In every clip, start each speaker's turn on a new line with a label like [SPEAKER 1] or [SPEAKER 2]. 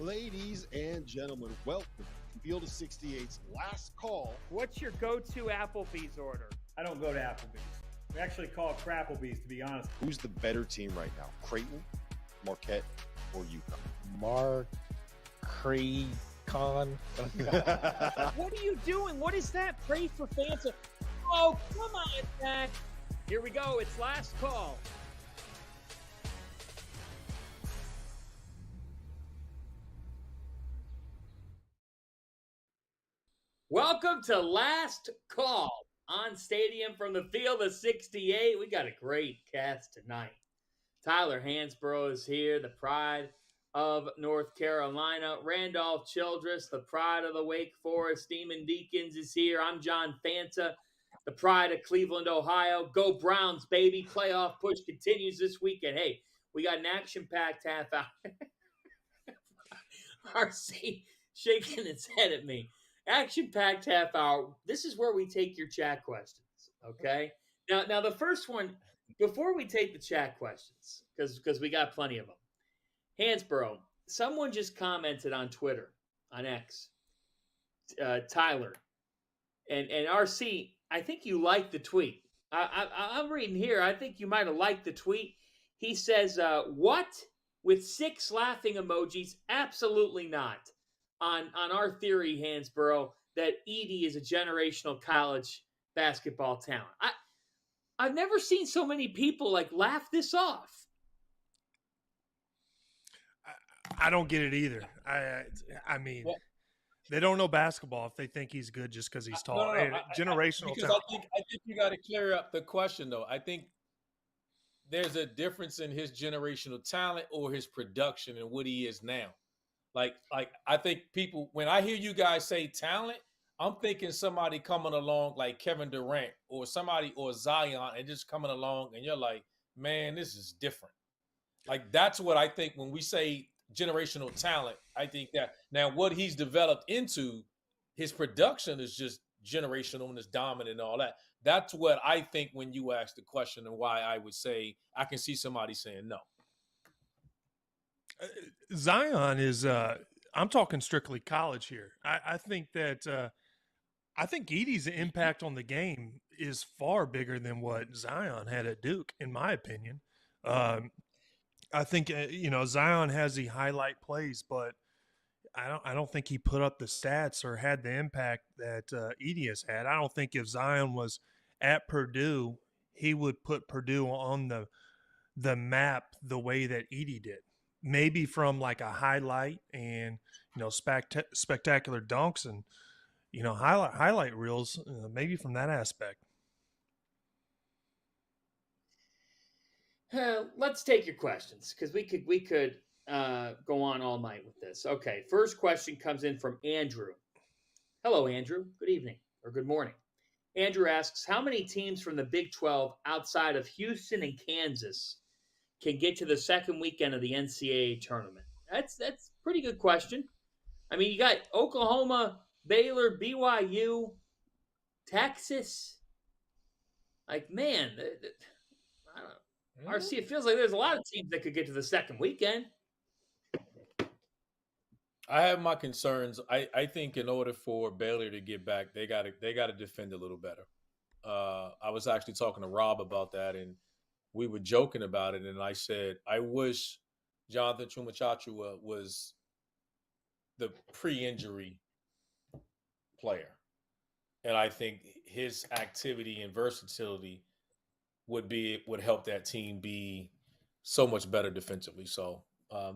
[SPEAKER 1] Ladies and gentlemen, welcome to Field of 68's last call.
[SPEAKER 2] What's your go-to Applebee's order?
[SPEAKER 3] I don't go to Applebee's. We actually call it Crapplebee's, to be honest.
[SPEAKER 1] Who's the better team right now, Creighton, Marquette, or UConn?
[SPEAKER 4] Con.
[SPEAKER 2] What are you doing? What is that? Pray for Fanta. Oh, come on, Zach. Here we go. It's last call. Welcome to Last Call on Stadium from the Field of 68. We got a great cast tonight. Tyler Hansborough is here, the pride of North Carolina. Randolph Childress, the pride of the Wake Forest. Demon Deacons is here. I'm John Fanta, the pride of Cleveland, Ohio. Go Browns, baby. Playoff push continues this weekend. Hey, we got an action-packed half hour. RC shaking its head at me. Action-packed half hour. This is where we take your chat questions, okay? Now the first one, before we take the chat questions, because we got plenty of them. Hansborough, someone just commented on Twitter, on X, Tyler, and RC, I think you liked the tweet. I'm reading here. I think you might have liked the tweet. He says, what? With 6 laughing emojis? Absolutely not. On our theory, Hansborough, that Edey is a generational college basketball talent. I've never seen so many people laugh this off.
[SPEAKER 4] I don't get it either. I mean, they don't know basketball if they think he's good just because he's tall. Generational talent.
[SPEAKER 5] I think you got to clear up the question, though. I think there's a difference in his generational talent or his production and what he is now. Like I think people, when I hear you guys say talent, I'm thinking somebody coming along like Kevin Durant or somebody or Zion and just coming along and you're like, man, this is different. Like that's what I think when we say generational talent. I think that now what he's developed into, his production is just generational and is dominant and all that. That's what I think when you ask the question and why I would say I can see somebody saying no.
[SPEAKER 4] Zion is I'm talking strictly college here. I think that I think Edey's impact on the game is far bigger than what Zion had at Duke, in my opinion. I think Zion has the highlight plays, but I don't think he put up the stats or had the impact that Edey has had. I don't think if Zion was at Purdue, he would put Purdue on the map the way that Edey did. Maybe from like a highlight and spectacular dunks and highlight reels. Maybe from that aspect.
[SPEAKER 2] Let's take your questions because we could go on all night with this. Okay, first question comes in from Andrew. Hello, Andrew. Good evening or good morning. Andrew asks, how many teams from the Big 12 outside of Houston and Kansas can get to the second weekend of the NCAA tournament? That's a pretty good question. I mean, you got Oklahoma, Baylor, BYU, Texas. Like, man, I don't know. RC, it feels like there's a lot of teams that could get to the second weekend.
[SPEAKER 5] I have my concerns. I think in order for Baylor to get back, they got to defend a little better. I was actually talking to Rob about that, and we were joking about it, and I said, I wish Jonathan Chumachachua was the pre-injury player. And I think his activity and versatility would help that team be so much better defensively. So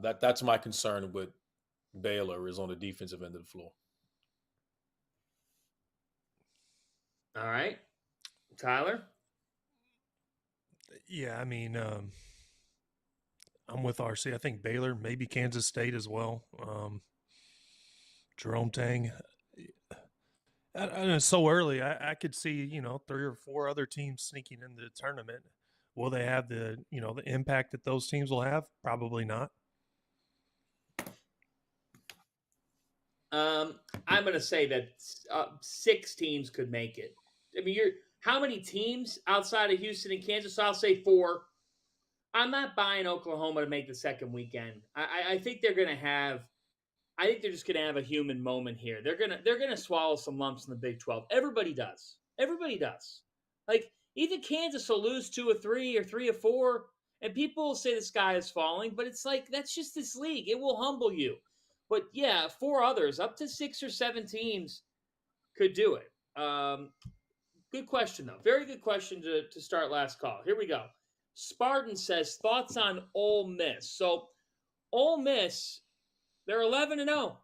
[SPEAKER 5] that's my concern with Baylor is on the defensive end of the floor.
[SPEAKER 2] All right. Tyler?
[SPEAKER 4] Yeah, I mean, I'm with RC. I think Baylor, maybe Kansas State as well. Jerome Tang. And it's so early. I could see, 3 or 4 other teams sneaking into the tournament. Will they have the impact that those teams will have? Probably not.
[SPEAKER 2] I'm going to say that 6 teams could make it. I mean, how many teams outside of Houston and Kansas? I'll say 4. I'm not buying Oklahoma to make the second weekend. I think they're going to have I think they're just going to have a human moment here. They're gonna swallow some lumps in the Big 12. Everybody does. Everybody does. Like even Kansas will lose 2 or 3 or 3 or 4, and people will say the sky is falling, but it's like that's just this league. It will humble you. But yeah, 4 others, up to 6 or 7 teams could do it. Good question though. Very good question to start last call. Here we go. Spartan says thoughts on Ole Miss. So Ole Miss, they're 11-0.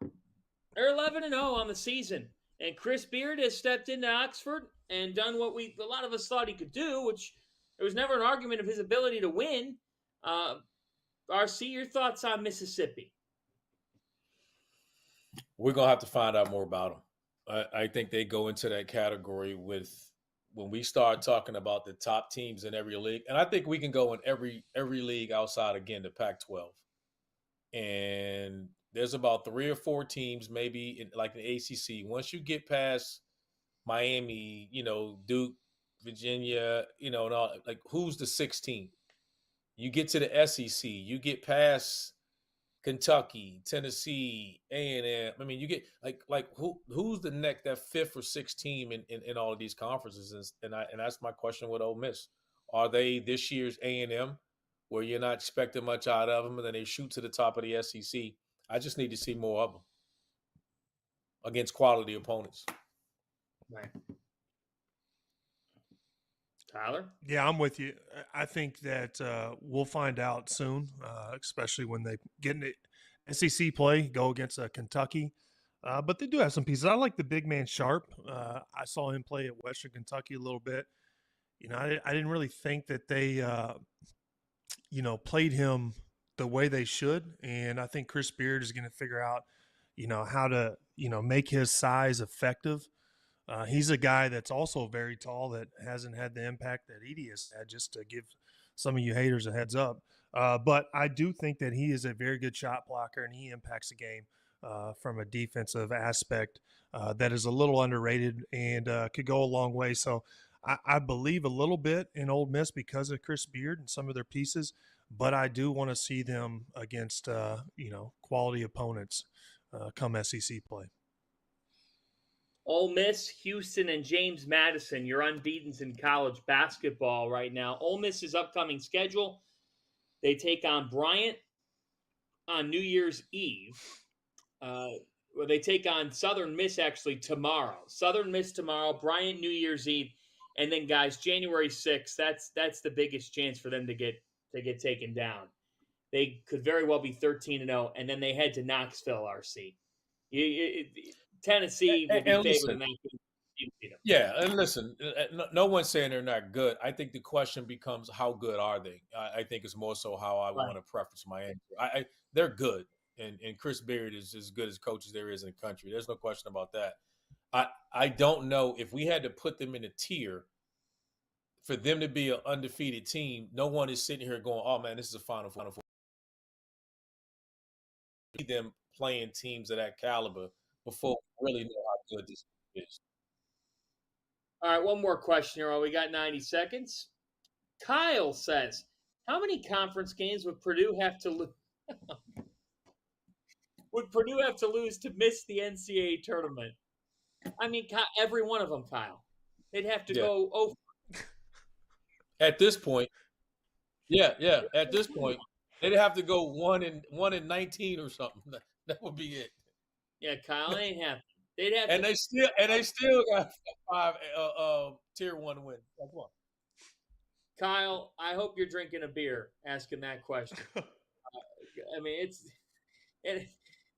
[SPEAKER 2] They're 11-0 on the season. And Chris Beard has stepped into Oxford and done what a lot of us thought he could do, which there was never an argument of his ability to win. RC, your thoughts on Mississippi?
[SPEAKER 5] We're going to have to find out more about them. I think they go into that category with when we start talking about the top teams in every league. And I think we can go in every league outside, again, the Pac-12. And there's about 3 or 4 teams, maybe in, like the ACC. Once you get past Miami, Duke, Virginia, and all, like who's the 6th team? You get to the SEC, you get past Kentucky, Tennessee, A&M. I mean, you get like who's the next that 5th or 6th team in all of these conferences? And that's my question with Ole Miss. Are they this year's A&M, where you're not expecting much out of them, and then they shoot to the top of the SEC? I just need to see more of them against quality opponents.
[SPEAKER 2] Right. Tyler?
[SPEAKER 4] Yeah, I'm with you. I think that we'll find out soon, especially when they get into SEC play, go against Kentucky. But they do have some pieces. I like the big man Sharp. I saw him play at Western Kentucky a little bit. I didn't really think that they, played him the way they should. And I think Chris Beard is going to figure out, how to, make his size effective. He's a guy that's also very tall that hasn't had the impact that Edie has had, just to give some of you haters a heads up. But I do think that he is a very good shot blocker, and he impacts the game from a defensive aspect that is a little underrated and could go a long way. So I believe a little bit in Ole Miss because of Chris Beard and some of their pieces, but I do want to see them against, quality opponents come SEC play.
[SPEAKER 2] Ole Miss, Houston, and James Madison, your unbeatens in college basketball right now. Ole Miss's upcoming schedule, they take on Bryant on New Year's Eve. They take on Southern Miss actually tomorrow. Southern Miss tomorrow, Bryant New Year's Eve, and then guys, January 6th. That's the biggest chance for them to get taken down. They could very well be 13-0, and then they head to Knoxville, RC. Tennessee will be favored in that game.
[SPEAKER 5] Yeah, and listen, no one's saying they're not good. I think the question becomes, how good are they? I think it's more so how I want to preface my answer. They're good, and Chris Beard is as good as coaches there is in the country. There's no question about that. I don't know if we had to put them in a tier for them to be an undefeated team. No one is sitting here going, "Oh man, this is a Final Four." Them playing teams of that caliber before we really know how good this is.
[SPEAKER 2] All right, one more question here. We got 90 seconds. Kyle says, how many conference games would Purdue have to lose? Would Purdue have to lose to miss the NCAA tournament? I mean, every one of them, Kyle. They'd have to go over.
[SPEAKER 5] At this point, at this point, they'd have to go 1-19 or something. That would be it.
[SPEAKER 2] Yeah, Kyle, ain't happening. They'd have
[SPEAKER 5] and they still got 5 tier 1 wins. That's one.
[SPEAKER 2] Kyle, I hope you're drinking a beer asking that question. I mean,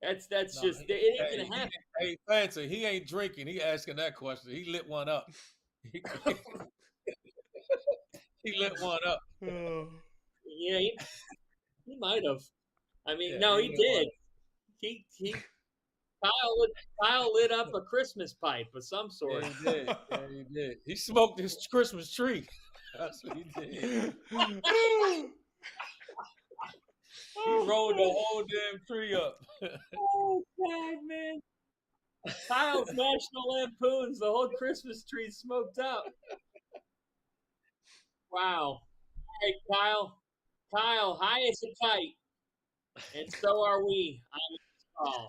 [SPEAKER 2] that's just it ain't gonna happen.
[SPEAKER 5] Hey, Fancy, he ain't drinking. He asking that question. He lit one up. He lit one up.
[SPEAKER 2] Yeah, he might have. I mean, no, he did. He Kyle lit up a Christmas pipe of some sort.
[SPEAKER 5] Yeah, he did. Yeah, he did. He smoked his Christmas tree. That's what he did. He rolled the whole damn tree up.
[SPEAKER 2] Oh God, man! Kyle's National Lampoons, the whole Christmas tree smoked up. Wow! Hey, Kyle, high as a kite, and so are we on this call.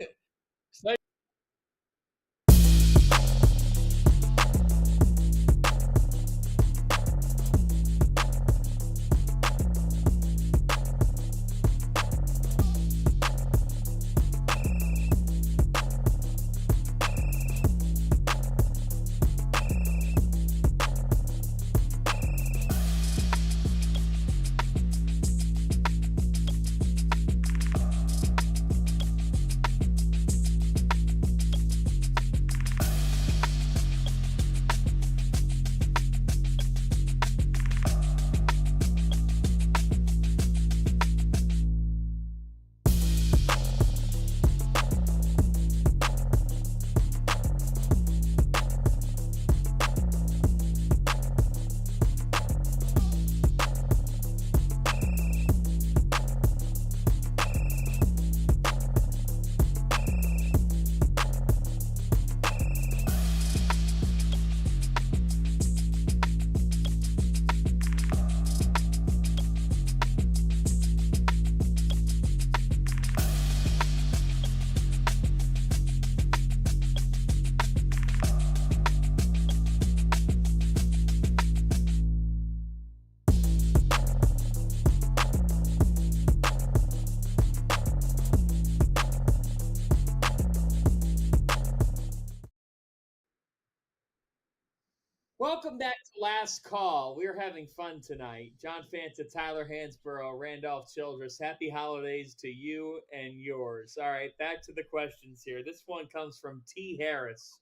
[SPEAKER 2] Welcome back to Last Call. We're having fun tonight. John Fanta, Tyler Hansborough, Randolph Childress. Happy holidays to you and yours. All right, back to the questions here. This one comes from T. Harris.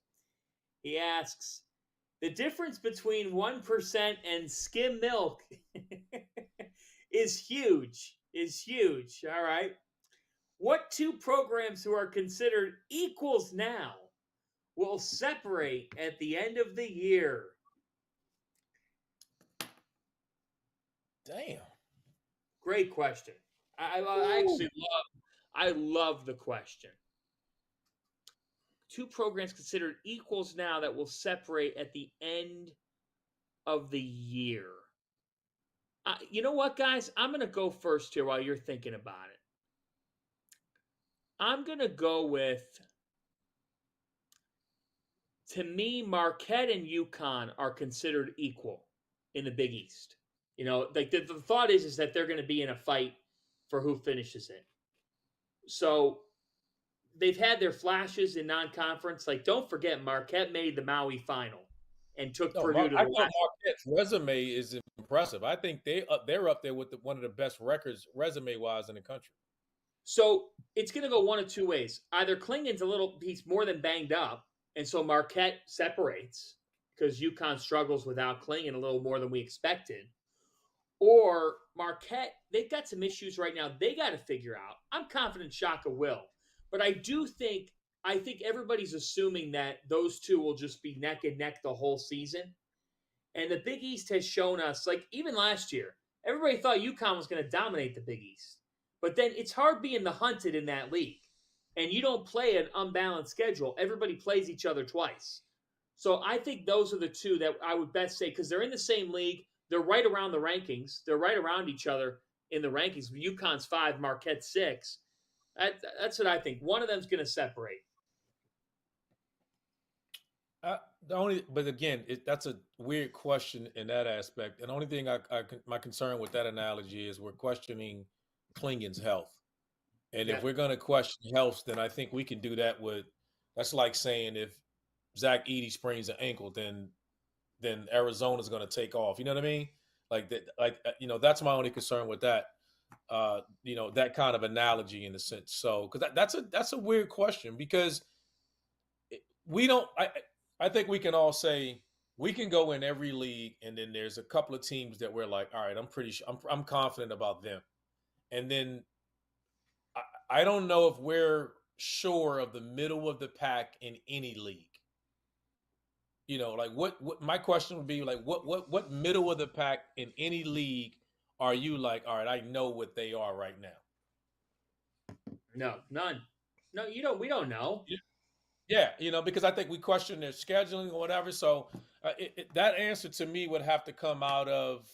[SPEAKER 2] He asks, the difference between 1% and skim milk is huge. All right. What two programs who are considered equals now will separate at the end of the year?
[SPEAKER 5] Damn.
[SPEAKER 2] Great question. I love the question. Two programs considered equals now that will separate at the end of the year. You know what, guys? I'm going to go first here while you're thinking about it. I'm going to go with, to me, Marquette and UConn are considered equal in the Big East. You know, like the thought is that they're going to be in a fight for who finishes it. So they've had their flashes in non-conference. Like, don't forget, Marquette made the Maui final and took Purdue to the
[SPEAKER 5] I think
[SPEAKER 2] last.
[SPEAKER 5] Marquette's resume is impressive. I think they're up there with one of the best records resume-wise in the country.
[SPEAKER 2] So it's going to go one of two ways. Either Klingon's a little piece more than banged up, and so Marquette separates because UConn struggles without Klingon a little more than we expected. Or Marquette, they've got some issues right now they got to figure out. I'm confident Shaka will. But I think everybody's assuming that those two will just be neck and neck the whole season. And the Big East has shown us, like even last year, everybody thought UConn was going to dominate the Big East. But then it's hard being the hunted in that league. And you don't play an unbalanced schedule. Everybody plays each other twice. So I think those are the two that I would best say, because they're in the same league. They're right around the rankings. They're right around each other in the rankings. UConn's 5, Marquette 6. That's what I think. One of them's going to separate.
[SPEAKER 5] But again, that's a weird question in that aspect. And the only thing my concern with that analogy is we're questioning Klingon's health. And if we're going to question health, then I think we can do that that's like saying if Zach Edey sprains an ankle, then Arizona's going to take off. You know what I mean? Like that. That's my only concern with that. That kind of analogy in a sense. So, because that's a weird question because we don't. I think we can all say we can go in every league, and then there's a couple of teams that we're like, all right, I'm pretty sure I'm confident about them, and then I don't know if we're sure of the middle of the pack in any league. Like what my question would be like, what middle of the pack in any league are you like, all right, I know what they are right now?
[SPEAKER 2] No, none. No, we don't know.
[SPEAKER 5] Yeah, because I think we question their scheduling or whatever. So that answer to me would have to come out of,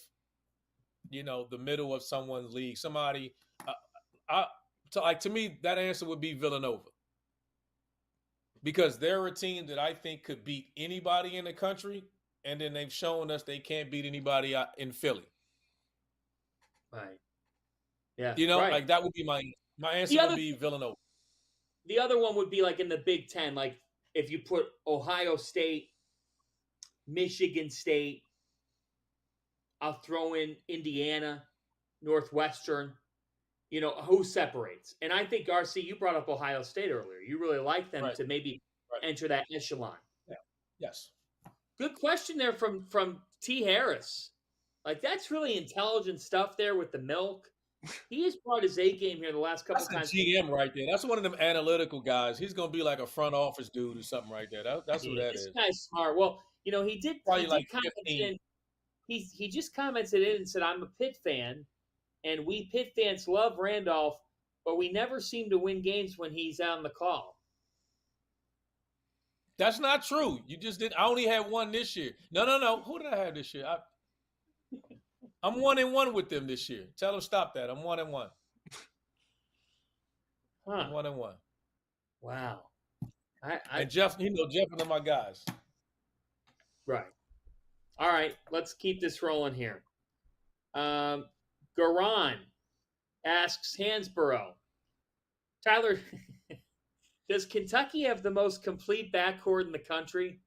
[SPEAKER 5] the middle of someone's league. Somebody, to me, that answer would be Villanova. Because they're a team that I think could beat anybody in the country, and then they've shown us they can't beat anybody in Philly.
[SPEAKER 2] Right. Yeah.
[SPEAKER 5] Right. Like that would be my answer would be Villanova.
[SPEAKER 2] The other one would be like in the Big Ten, like if you put Ohio State, Michigan State, I'll throw in Indiana, Northwestern. Who separates? And I think, RC, you brought up Ohio State earlier. You really like them to maybe enter that echelon.
[SPEAKER 5] Yeah. Yes.
[SPEAKER 2] Good question there from T. Harris. Like, that's really intelligent stuff there with the milk. He has brought his A game here the last couple times.
[SPEAKER 5] That's a GM right there. That's one of them analytical guys. He's going to be like a front office dude or something right there. That's what that is.
[SPEAKER 2] This guy's smart. Well, he did comment in. He just commented in and said, I'm a Pitt fan. And we Pitt fans love Randolph, but we never seem to win games when he's on the call.
[SPEAKER 5] That's not true. You just did. I only had one this year. No. Who did I have this year? I'm 1-1 with them this year. Tell them stop that. I'm 1-1.
[SPEAKER 2] Huh.
[SPEAKER 5] I'm 1-1.
[SPEAKER 2] Wow.
[SPEAKER 5] And Jeff, Jeff and my guys.
[SPEAKER 2] Right. All right. Let's keep this rolling here. Garan asks Hansborough, Tyler, does Kentucky have the most complete backcourt in the country?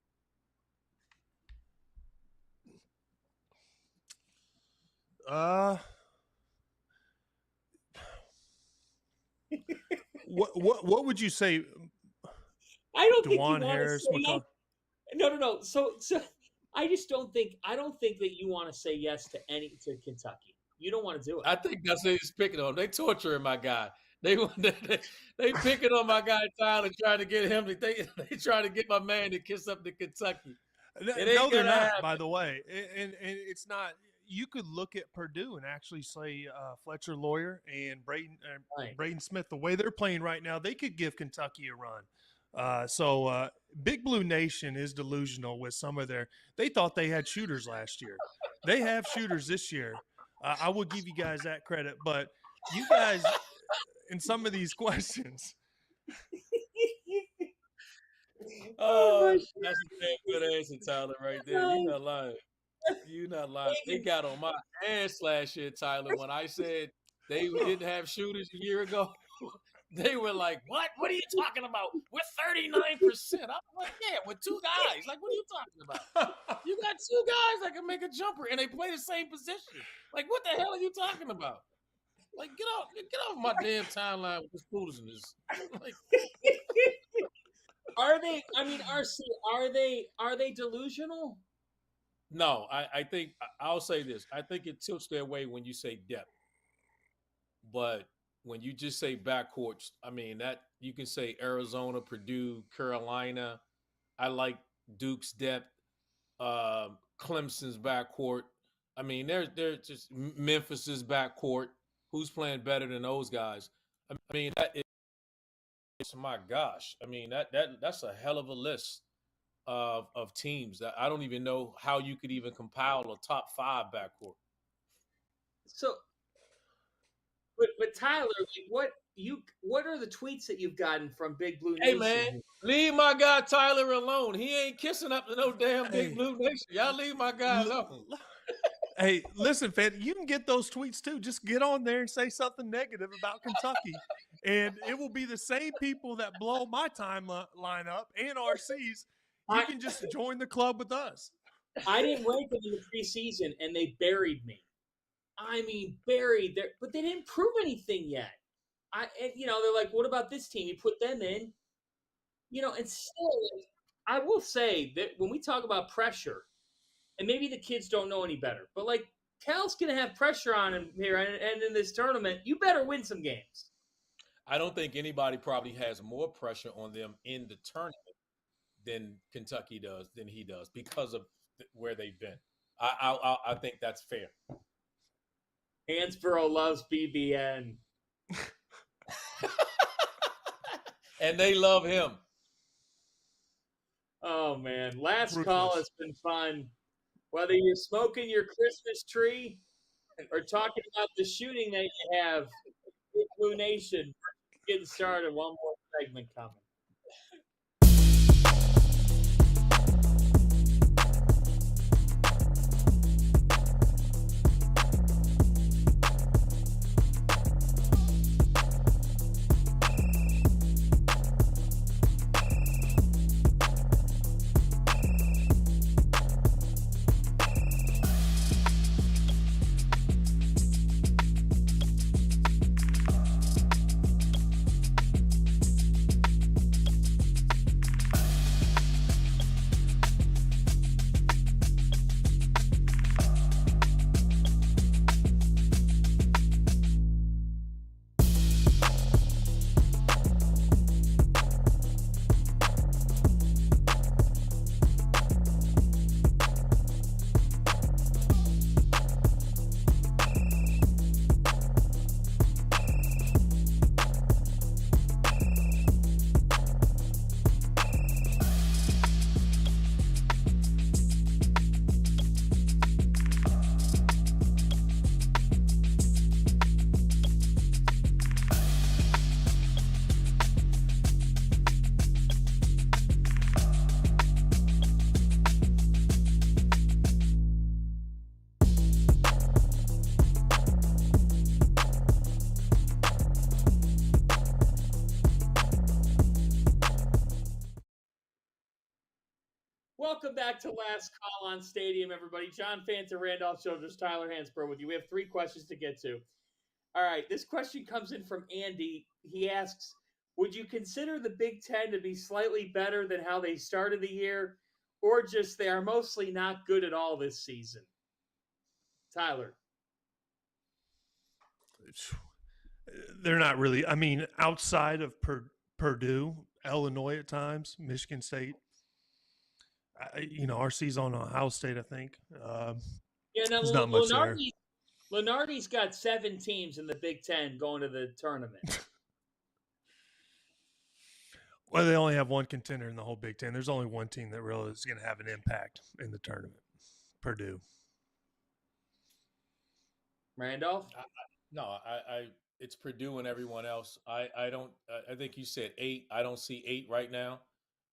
[SPEAKER 4] What would you say?
[SPEAKER 2] I don't think you
[SPEAKER 4] Dewan
[SPEAKER 2] want
[SPEAKER 4] Harris,
[SPEAKER 2] to say
[SPEAKER 4] McCall-
[SPEAKER 2] yes. No. So I don't think that you want to say yes to Kentucky. You don't want to do it.
[SPEAKER 5] I think that's what he's picking on. They torturing my guy. They picking on my guy Tyler, trying to get him. They trying to get my man to kiss up to Kentucky.
[SPEAKER 4] No,
[SPEAKER 5] ain't
[SPEAKER 4] they're
[SPEAKER 5] gonna
[SPEAKER 4] not.
[SPEAKER 5] happen.
[SPEAKER 4] By the way, and it's not. You could look at Purdue and actually say Fletcher Lawyer and Braden Smith. The way they're playing right now, they could give Kentucky a run. So Big Blue Nation is delusional with some of their. They thought they had shooters last year. They have shooters this year. I will give you guys that credit, but you guys in some of these questions.
[SPEAKER 5] Oh, that's a damn good answer, Tyler, right there. You're not lying. You're not lying. They got on my ass last year, Tyler, when I said they didn't have shooters a year ago. They were like, what? What are you talking about? We're 39%. I'm like, yeah, with two guys. Like, what are you talking about? You got two guys that can make a jumper, and they play the same position. Like, what the hell are you talking about? Like, get off my damn timeline with this foolishness. Like,
[SPEAKER 2] Are they? I mean, RC, are they delusional?
[SPEAKER 5] no, I think I'll say this. I think it tilts their way when you say depth, but when you just say backcourts, I mean that you can say Arizona, Purdue, Carolina. I like Duke's depth, Clemson's backcourt. I mean, they're just Memphis's backcourt. Who's playing better than those guys? I mean, that is, my gosh. I mean, that's a hell of a list of teams that I don't even know how you could even compile a top 5 backcourt.
[SPEAKER 2] So, but Tyler, what are the tweets that you've gotten from Big Blue Nation?
[SPEAKER 5] Hey man, leave my guy Tyler alone. He ain't kissing up to no damn Big Blue Nation. Y'all leave my guy alone.
[SPEAKER 4] Hey, listen, fan, you can get those tweets too. Just get on there and say something negative about Kentucky, and it will be the same people that blow my timeline up and RC's. You can just join the club with us.
[SPEAKER 2] I didn't rank them in the preseason, and they buried me. I mean, buried there, but they didn't prove anything yet. They're like, what about this team? You put them in, and still, I will say that when we talk about pressure, and maybe the kids don't know any better, but like Cal's going to have pressure on him here, and in this tournament, you better win some games.
[SPEAKER 5] I don't think anybody probably has more pressure on them in the tournament than Kentucky does, than he does, because of where they've been. I think that's fair.
[SPEAKER 2] Hansborough loves BBN.
[SPEAKER 5] And they love him.
[SPEAKER 2] Oh, man. Last call has been fun. Whether you're smoking your Christmas tree or talking about the shooting that you have, Blue Nation, getting started. One more segment coming. welcome back to Last Call on Stadium, everybody. John Fanta, Randolph Childress, Tyler Hansbrough with you. We have 3 questions to get to. All right, this question comes in from Andy. He asks, would you consider the Big Ten to be slightly better than how they started the year, or just they are mostly not good at all this season? Tyler.
[SPEAKER 4] They're not really. I mean, outside of Purdue, Illinois at times, Michigan State, RC's on Ohio State, I think.
[SPEAKER 2] Yeah, now
[SPEAKER 4] there's not much there.
[SPEAKER 2] Lenardi's got 7 teams in the Big Ten going to the tournament.
[SPEAKER 4] Well, they only have one contender in the whole Big Ten. There's only one team that really is going to have an impact in the tournament, Purdue.
[SPEAKER 2] Randolph?
[SPEAKER 5] No, it's Purdue and everyone else. I don't. I think you said 8. I don't see 8 right now.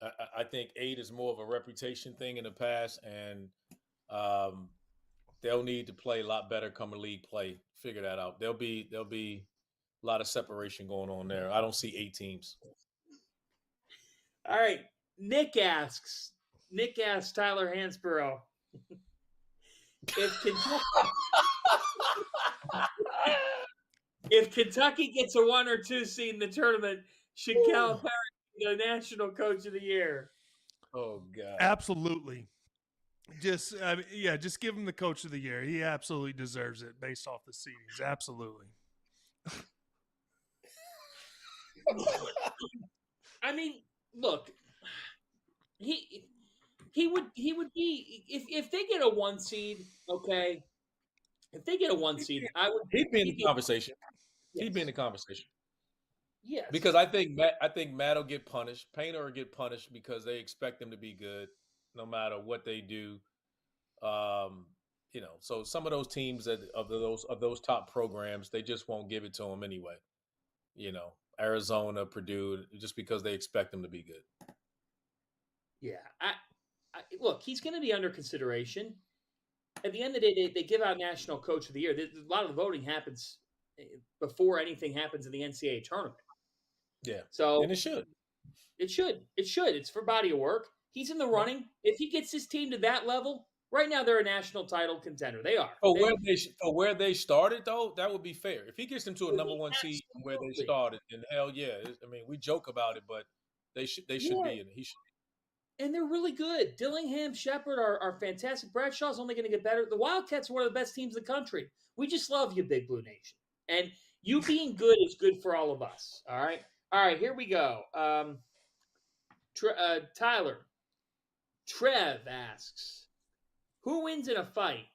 [SPEAKER 5] I think 8 is more of a reputation thing in the past, and they'll need to play a lot better come league play. Figure that out. There'll be a lot of separation going on there. I don't see 8 teams.
[SPEAKER 2] All right. Nick asks Tyler Hansbrough if Kentucky gets a 1 or 2 seed in the tournament, should Calipari be the national coach of the year?
[SPEAKER 5] Oh God!
[SPEAKER 4] Absolutely. Just give him the coach of the year. He absolutely deserves it based off the seedings. Absolutely.
[SPEAKER 2] I mean, look, he would be if they get a 1 seed, okay. If they get a 1 seed,
[SPEAKER 5] he'd be in the conversation.
[SPEAKER 2] Yes.
[SPEAKER 5] He'd be in the conversation.
[SPEAKER 2] Yes.
[SPEAKER 5] Because I think Matt will get punished. Painter will get punished because they expect him to be good no matter what they do. So some of those teams of those top programs, they just won't give it to him anyway. Arizona, Purdue, just because they expect him to be good.
[SPEAKER 2] Yeah. Look, he's going to be under consideration. At the end of the day, they give out National Coach of the Year. A lot of the voting happens before anything happens in the NCAA tournament.
[SPEAKER 5] Yeah.
[SPEAKER 2] So
[SPEAKER 5] and it should.
[SPEAKER 2] It should. It's for body of work. He's in the running. If he gets his team to that level, right now they're a national title contender. They are.
[SPEAKER 5] Where they started, though, that would be fair. If he gets them to a number 1 seed from where they started, then hell yeah. I mean, we joke about it, but they should be in it. He should.
[SPEAKER 2] And they're really good. Dillingham, Shepherd are fantastic. Bradshaw's only going to get better. The Wildcats are one of the best teams in the country. We just love you, Big Blue Nation. And you being good is good for all of us. All right, here we go. Tyler. Trev asks, who wins in a fight?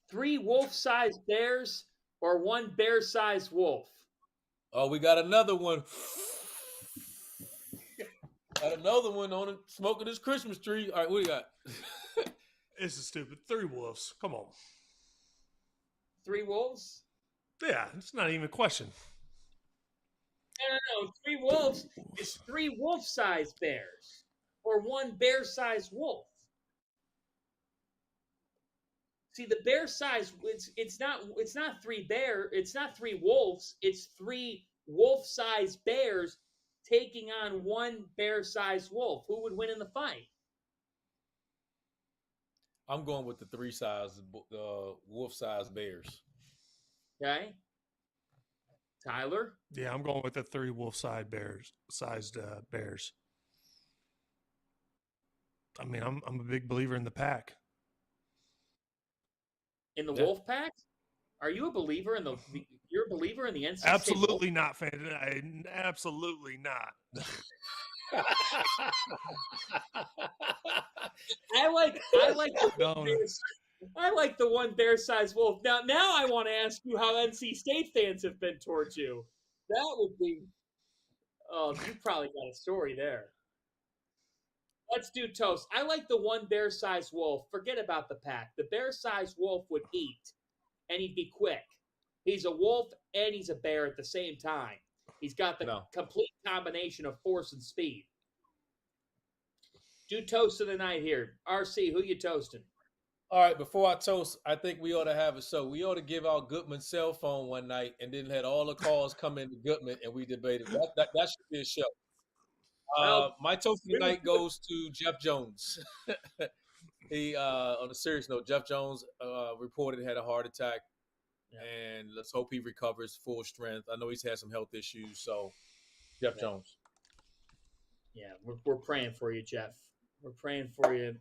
[SPEAKER 2] 3 wolf-sized bears or 1 bear-sized wolf?
[SPEAKER 5] Oh, we got another one. Got another one on it, smoking his Christmas tree. All right, what do you got?
[SPEAKER 4] This is stupid. 3 wolves. Come on.
[SPEAKER 2] 3 wolves?
[SPEAKER 4] Yeah, it's not even a question.
[SPEAKER 2] No. 3 wolves is 3 wolf-sized bears or 1 bear-sized wolf. See, the bear-sized it's not 3 wolves. It's 3 wolf-sized bears taking on 1 bear-sized wolf. Who would win in the fight?
[SPEAKER 5] I'm going with the 3 wolf-sized bears.
[SPEAKER 2] Okay. Tyler?
[SPEAKER 4] Yeah, I'm going with the 3 wolf-sized bears. I mean, I'm a big believer in the pack.
[SPEAKER 2] In the wolf pack? Are you a believer in the? You're a believer in the NC State
[SPEAKER 4] Absolutely not, fan. Absolutely not.
[SPEAKER 2] I like the 1 bear-sized wolf. Now I want to ask you how NC State fans have been towards you. That would be. Oh, you probably got a story there. Let's do toast. I like the 1 bear-sized wolf. Forget about the pack. The bear-sized wolf would eat, and he'd be quick. He's a wolf and he's a bear at the same time. He's got the complete combination of force and speed. Do toast of the night here. RC, who you toasting?
[SPEAKER 5] All right, before I toast, I think we ought to have it so. We ought to give out Goodman's cell phone one night and then let all the calls come into Goodman and we debate it. That should be a show.
[SPEAKER 2] Well,
[SPEAKER 5] My toast of the night goes to Jeff Jones. He, on a serious note, Jeff Jones reported had a heart attack, and let's hope he recovers full strength. I know he's had some health issues, so Jeff Jones.
[SPEAKER 2] Yeah, we're praying for you, Jeff. We're praying for you.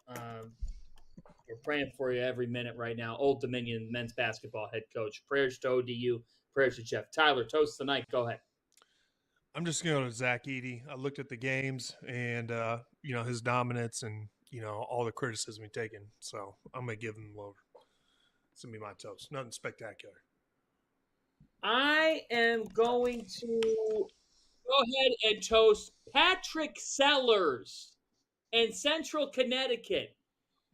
[SPEAKER 2] We're praying for you every minute right now. Old Dominion men's basketball head coach. Prayers to ODU. Prayers to Jeff. Tyler, toast tonight. Go ahead.
[SPEAKER 4] I'm just going to Zach Edey. I looked at the games and, his dominance and, all the criticism he's taken. So I'm going to give him over. It's going to be my toast. Nothing spectacular.
[SPEAKER 2] I am going to go ahead and toast Patrick Sellers and Central Connecticut.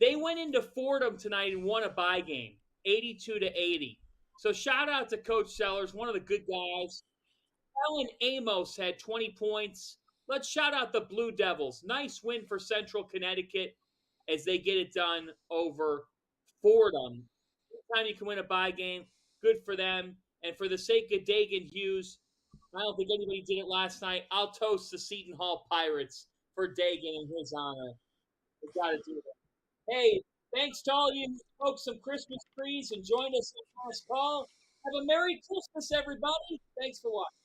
[SPEAKER 2] They went into Fordham tonight and won a bye game, 82-80. So shout out to Coach Sellers, one of the good guys. Ellen Amos had 20 points. Let's shout out the Blue Devils. Nice win for Central Connecticut as they get it done over Fordham. Anytime you can win a bye game, good for them. And for the sake of Dagan Hughes, I don't think anybody did it last night. I'll toast the Seton Hall Pirates for Dagan in his honor. We got to do that. Hey, thanks to all you who smoked some Christmas trees and joined us on last call. Have a Merry Christmas, everybody. Thanks for watching.